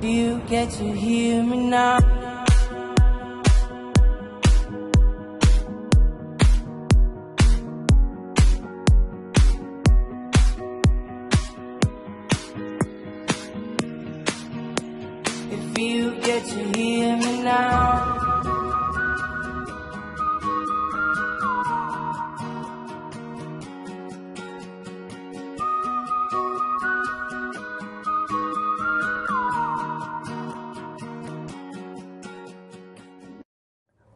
You get to hear me now. If you get to hear me now.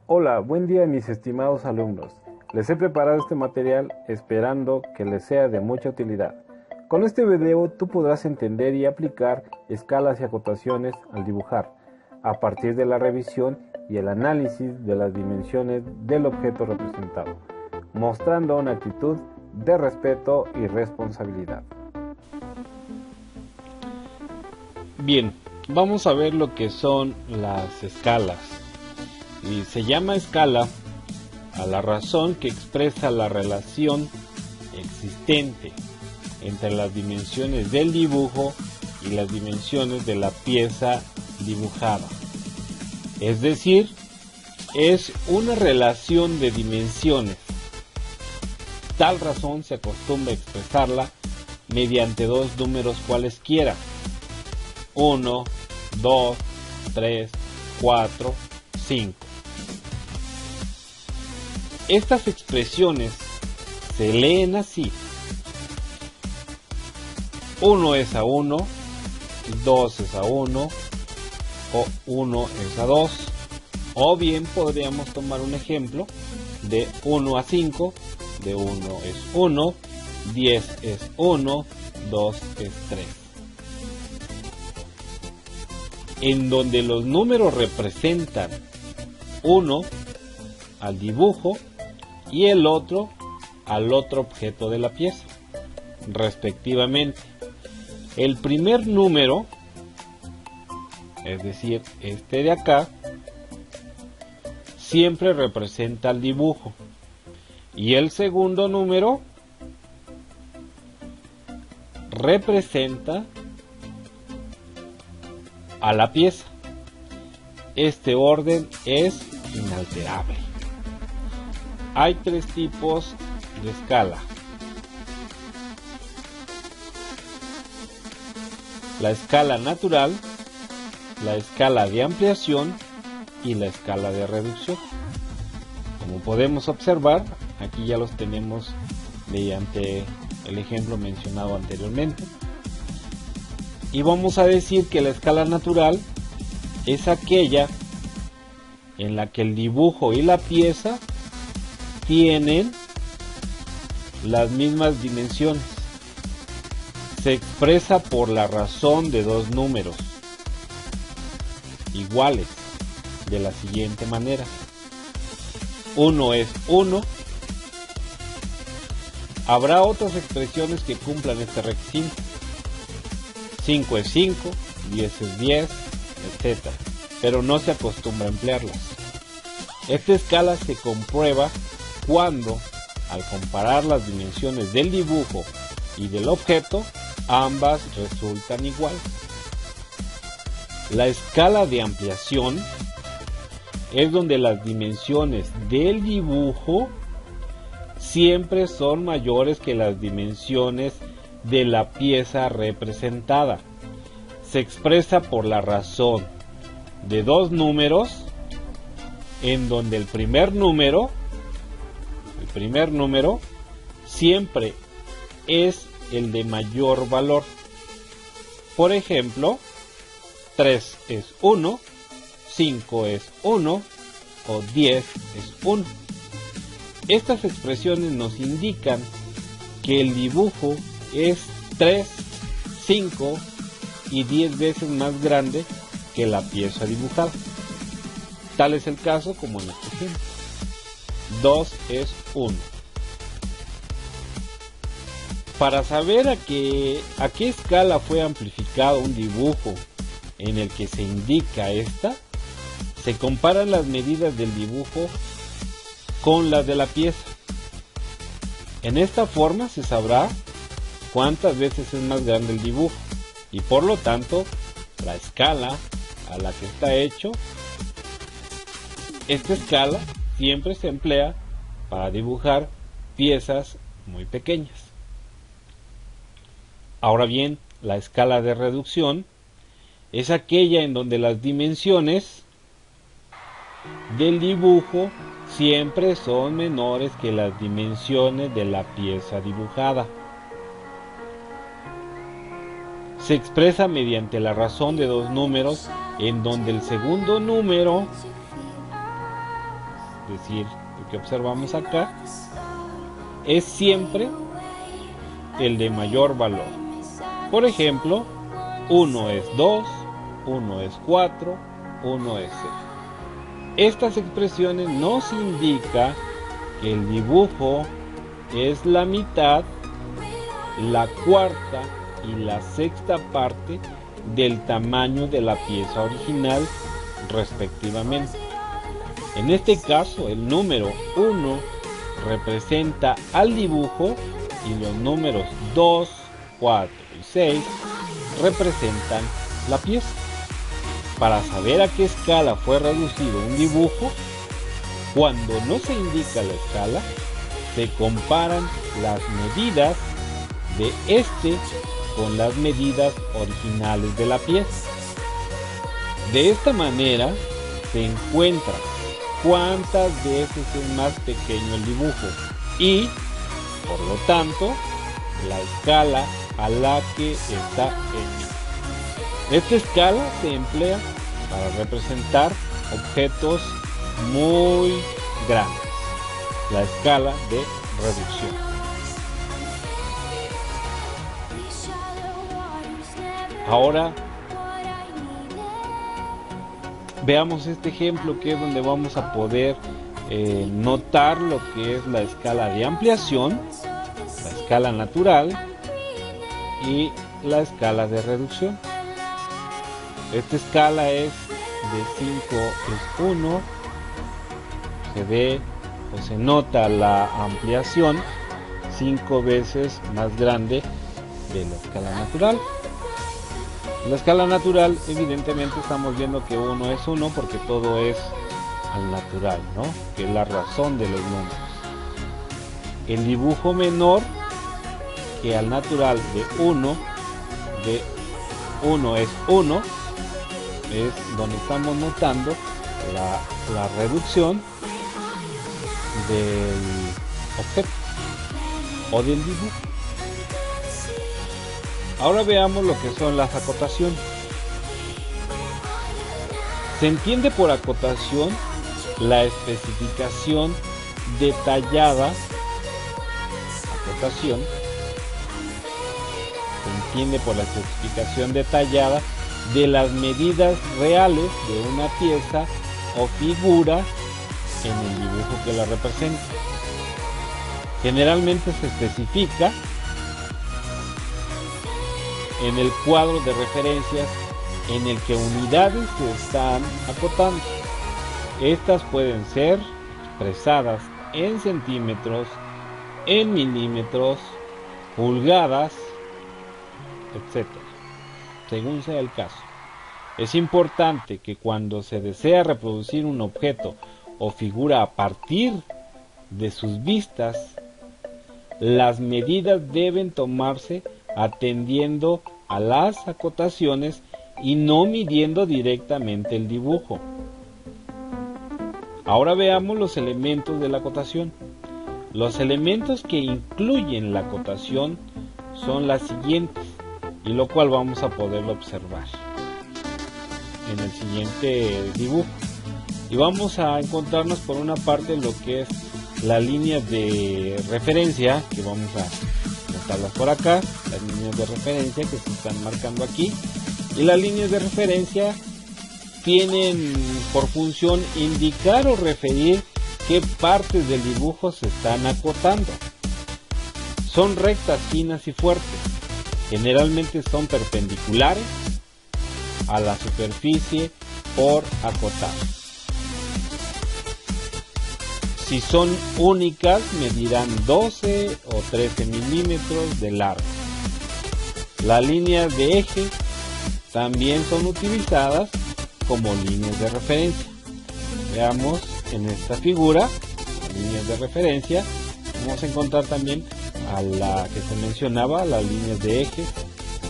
Hola, buen día mis estimados alumnos. Les he preparado este material esperando que les sea de mucha utilidad. Con este video tú podrás entender y aplicar escalas y acotaciones al dibujar, a partir de la revisión y el análisis de las dimensiones del objeto representado, mostrando una actitud de respeto y responsabilidad. Bien, vamos a ver lo que son las escalas. Y se llama escala a la razón que expresa la relación existente entre las dimensiones del dibujo y las dimensiones de la pieza dibujada. Es decir, es una relación de dimensiones. Tal razón se acostumbra a expresarla mediante dos números cualesquiera: 1, 2, 3, 4, 5. Estas expresiones se leen así: 1 es a 1, 2 es a 1, o 1 es a 2. O bien podríamos tomar un ejemplo de 1 a 5, de 1 es 1, 10 es 1, 2 es 3. En donde los números representan uno al dibujo y el otro al otro objeto de la pieza, respectivamente. El primer número, es decir, este de acá, siempre representa al dibujo, y el segundo número representa a la pieza. Este orden es inalterable. Hay tres tipos de escala: la escala natural, la escala de ampliación y la escala de reducción. Como podemos observar, aquí ya los tenemos mediante el ejemplo mencionado anteriormente. Y vamos a decir que la escala natural es aquella en la que el dibujo y la pieza tienen las mismas dimensiones. Se expresa por la razón de dos números iguales de la siguiente manera: 1 es 1. Habrá otras expresiones que cumplan este requisito: 5 es 5, 10 es 10, etc. Pero no se acostumbra a emplearlas. Esta escala se comprueba cuando, al comparar las dimensiones del dibujo y del objeto, ambas resultan iguales. La escala de ampliación es donde las dimensiones del dibujo siempre son mayores que las dimensiones de la pieza representada. Se expresa por la razón de dos números, en donde el primer número siempre es el de mayor valor. Por ejemplo, 3 es 1, 5 es 1 o 10 es 1. Estas expresiones nos indican que el dibujo es 3, 5 y 10 veces más grande que la pieza dibujada. Tal es el caso como en este ejemplo. 2 es 1. Para saber a qué escala fue amplificado un dibujo en el que se indica esta, se comparan las medidas del dibujo con las de la pieza. En esta forma se sabrá cuántas veces es más grande el dibujo y por lo tanto la escala a la que está hecho. Esta escala siempre se emplea para dibujar piezas muy pequeñas. Ahora bien, la escala de reducción es aquella en donde las dimensiones del dibujo siempre son menores que las dimensiones de la pieza dibujada. Se expresa mediante la razón de dos números, en donde el segundo número, es decir, el que observamos acá, es siempre el de mayor valor. Por ejemplo, 1 es 2, 1 es 4, 1 es 6. Estas expresiones nos indican que el dibujo es la mitad, la cuarta y la sexta parte del tamaño de la pieza original, respectivamente. En este caso, el número 1 representa al dibujo y los números 2, 4 y 6 representan la pieza. Para saber a qué escala fue reducido un dibujo, cuando no se indica la escala, se comparan las medidas de este con las medidas originales de la pieza. De esta manera se encuentra cuántas veces es más pequeño el dibujo y, por lo tanto, la escala a la que está hecho. Esta escala se emplea para representar objetos muy grandes, la escala de reducción. Ahora veamos este ejemplo, que es donde vamos a poder notar lo que es la escala de ampliación, la escala natural y la escala de reducción. Esta escala es de 5 es 1, se ve o se nota la ampliación 5 veces más grande de la escala natural. En la escala natural, evidentemente estamos viendo que 1 es 1 porque todo es al natural, ¿no? Que es la razón de los números. El dibujo menor que al natural de 1 es 1, es donde estamos notando la reducción del objeto o del dibujo. Ahora veamos lo que son las acotaciones. Se entiende por acotación la especificación detallada. Acotación se entiende por la especificación detallada de las medidas reales de una pieza o figura en el dibujo que la representa. Generalmente se especifica en el cuadro de referencias en el que unidades se están acotando. Estas pueden ser expresadas en centímetros, en milímetros, pulgadas, etc., según sea el caso. Es importante que cuando se desea reproducir un objeto o figura a partir de sus vistas, las medidas deben tomarse atendiendo a las acotaciones y no midiendo directamente el dibujo. Ahora veamos los elementos de la acotación. Los elementos que incluyen la acotación son las siguientes, y lo cual vamos a poderlo observar en el siguiente dibujo. Y vamos a encontrarnos por una parte lo que es la línea de referencia, que vamos a notarlas por acá, las líneas de referencia que se están marcando aquí. Y las líneas de referencia tienen por función indicar o referir qué partes del dibujo se están acotando. Son rectas, finas y fuertes. Generalmente son perpendiculares a la superficie por acotar. Si son únicas, medirán 12 o 13 milímetros de largo. Las líneas de eje también son utilizadas como líneas de referencia. Veamos en esta figura, líneas de referencia, vamos a encontrar también a la que se mencionaba, las líneas de ejes,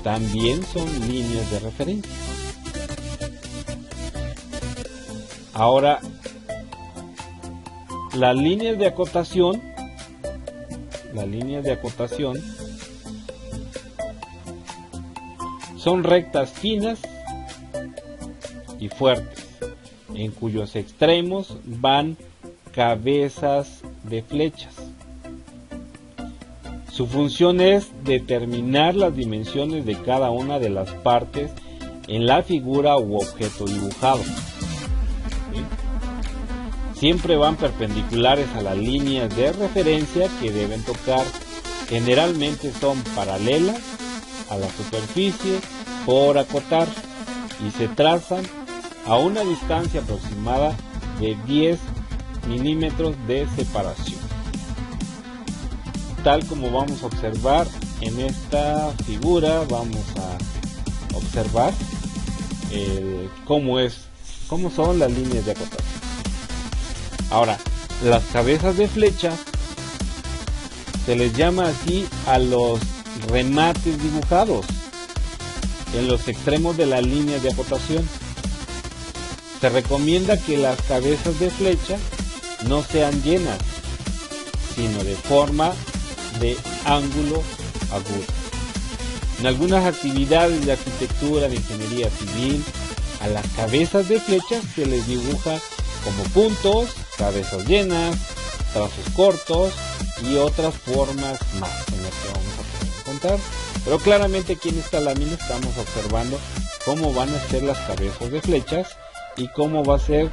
también son líneas de referencia. Ahora, las líneas de acotación son rectas finas y fuertes, en cuyos extremos van cabezas de flechas. Su función es determinar las dimensiones de cada una de las partes en la figura u objeto dibujado. ¿Sí? Siempre van perpendiculares a las líneas de referencia que deben tocar. Generalmente son paralelas a la superficie por acotar y se trazan a una distancia aproximada de 10 milímetros de separación. Tal como vamos a observar en esta figura, vamos a observar cómo son las líneas de acotación. Ahora, las cabezas de flecha se les llama así a los remates dibujados en los extremos de las líneas de acotación. Se recomienda que las cabezas de flecha no sean llenas, sino de forma de ángulo agudo. En algunas actividades de arquitectura, de ingeniería civil, a las cabezas de flecha se les dibuja como puntos, cabezas llenas, trazos cortos y otras formas más en las que vamos a poder encontrar. Pero claramente aquí en esta lámina estamos observando cómo van a ser las cabezas de flechas y cómo va a ser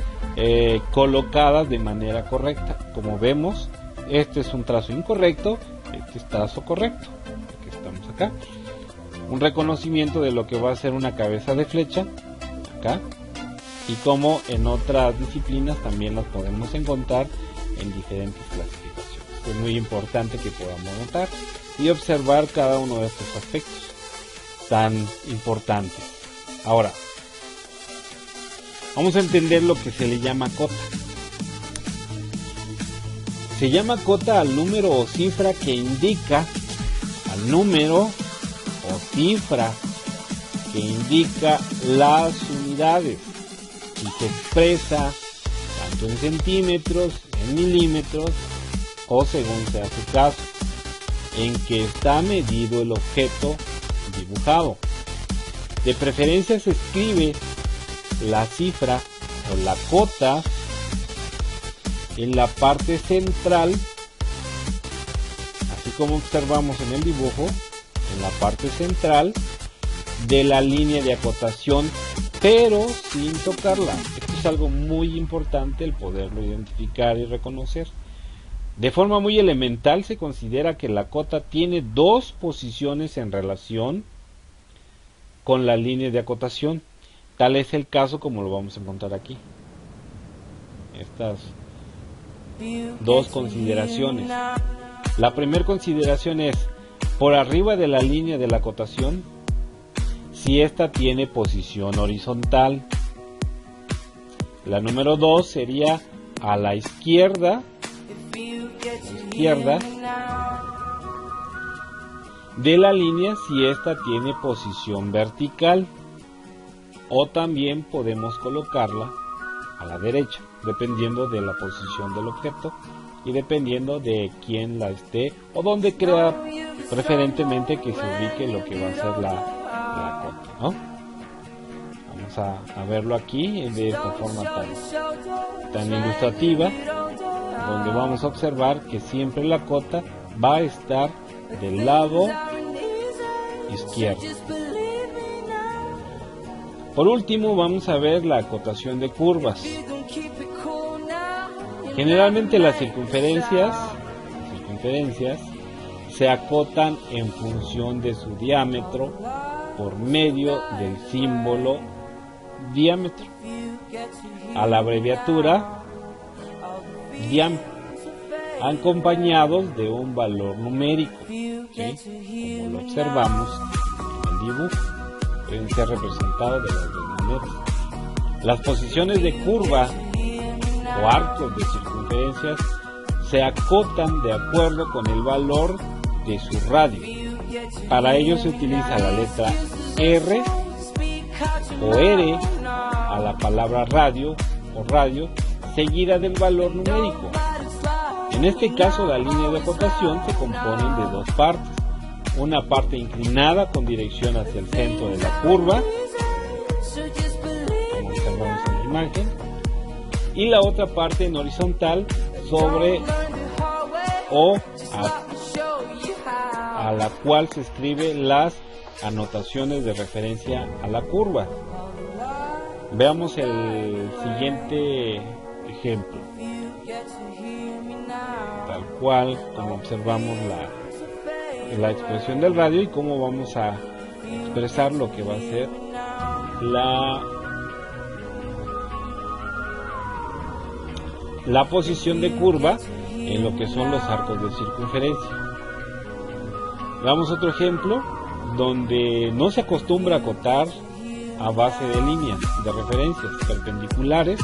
colocadas de manera correcta. Como vemos, este es un trazo incorrecto, este es trazo correcto. Aquí estamos acá. Un reconocimiento de lo que va a ser una cabeza de flecha acá, y como en otras disciplinas también las podemos encontrar en diferentes clasificaciones. Es muy importante que podamos notar y observar cada uno de estos aspectos tan importantes. Ahora, vamos a entender lo que se le llama cota. Se llama cota al número o cifra que indica, al número o cifra que indica las unidades y se expresa tanto en centímetros, en milímetros o según sea su caso, en que está medido el objeto dibujado. De preferencia se escribe la cifra o la cota en la parte central, así como observamos en el dibujo, en la parte central de la línea de acotación, pero sin tocarla. Esto es algo muy importante, el poderlo identificar y reconocer. De forma muy elemental se considera que la cota tiene dos posiciones en relación con la línea de acotación. Tal es el caso como lo vamos a encontrar aquí. Estas dos consideraciones. La primera consideración es por arriba de la línea de la acotación, si ésta tiene posición horizontal. La número 2 sería a la izquierda de la línea si ésta tiene posición vertical, o también podemos colocarla a la derecha, dependiendo de la posición del objeto y dependiendo de quién la esté o dónde crea preferentemente que se ubique lo que va a ser la cota, ¿no? Vamos a verlo aquí de esta forma tan ilustrativa, donde vamos a observar que siempre la cota va a estar del lado izquierdo. Por último, vamos a ver la acotación de curvas. Generalmente las circunferencias se acotan en función de su diámetro por medio del símbolo diámetro, a la abreviatura diam, acompañados de un valor numérico, ¿sí? Como lo observamos en el dibujo. pueden ser representados de las dos maneras. Las posiciones de curva o arcos de circunferencias se acotan de acuerdo con el valor de su radio. Para ello se utiliza la letra R o R a la palabra radio o radio, seguida del valor numérico. En este caso, la línea de acotación se compone de dos partes: una parte inclinada con dirección hacia el centro de la curva, como observamos en la imagen, y la otra parte en horizontal sobre o a la cual se escriben las anotaciones de referencia a la curva. Veamos el siguiente ejemplo, tal cual como observamos la expresión del radio y cómo vamos a expresar lo que va a ser la posición de curva en lo que son los arcos de circunferencia. Veamos otro ejemplo donde no se acostumbra a acotar a base de líneas de referencias perpendiculares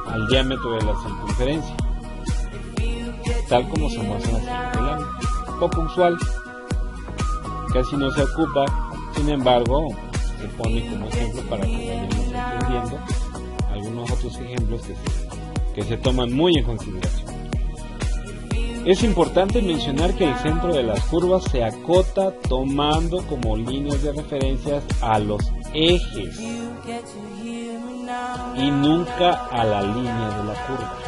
al diámetro de la circunferencia, tal como se muestra en la siguiente lámina. Poco usual, casi no se ocupa, sin embargo se pone como ejemplo para que vayamos entendiendo algunos otros ejemplos que se toman muy en consideración. Es importante mencionar que el centro de las curvas se acota tomando como líneas de referencias a los ejes y nunca a la línea de la curva,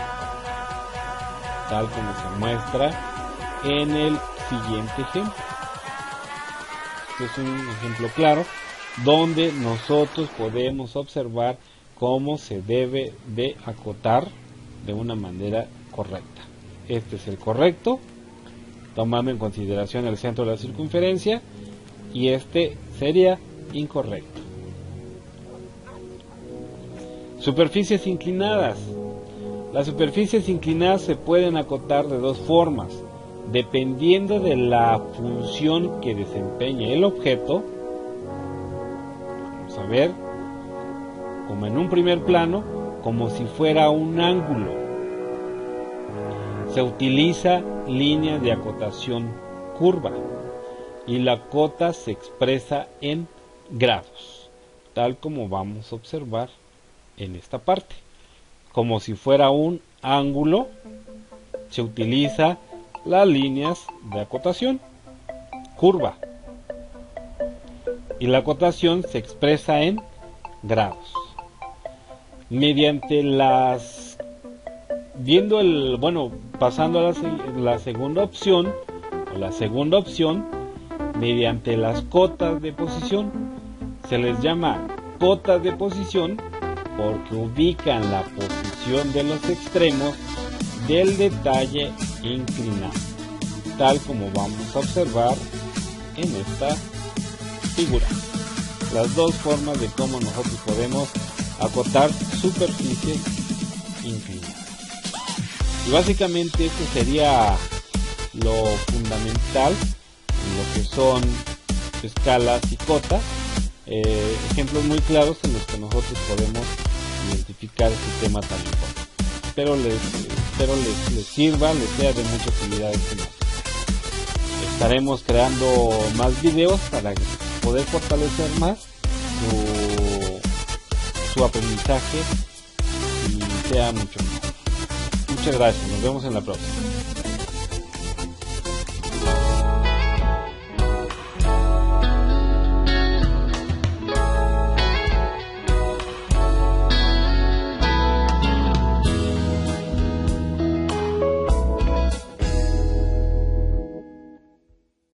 tal como se muestra en el siguiente ejemplo. Este es un ejemplo claro donde nosotros podemos observar cómo se debe de acotar de una manera correcta. Este es el correcto, tomando en consideración el centro de la circunferencia, y este sería incorrecto. Superficies inclinadas. Las superficies inclinadas se pueden acotar de dos formas, dependiendo de la función que desempeñe el objeto. Vamos a ver, como en un primer plano, como si fuera un ángulo. Se utiliza línea de acotación curva y la cota se expresa en grados, tal como vamos a observar en esta parte. Como si fuera un ángulo, se utiliza las líneas de acotación curva y la acotación se expresa en grados. Mediante pasando a la segunda opción, mediante las cotas de posición. Se les llama cotas de posición porque ubican la posición de los extremos del detalle inclinado, tal como vamos a observar en esta figura. Las dos formas de cómo nosotros podemos acotar superficies inclinadas. Y básicamente esto sería lo fundamental en lo que son escalas y cotas, ejemplos muy claros en los que nosotros podemos identificar este tema tan importante. Espero les sirva, les sea de mucha utilidad este material. Estaremos creando más videos para poder fortalecer más su aprendizaje y sea mucho mejor. Muchas gracias, nos vemos en la próxima.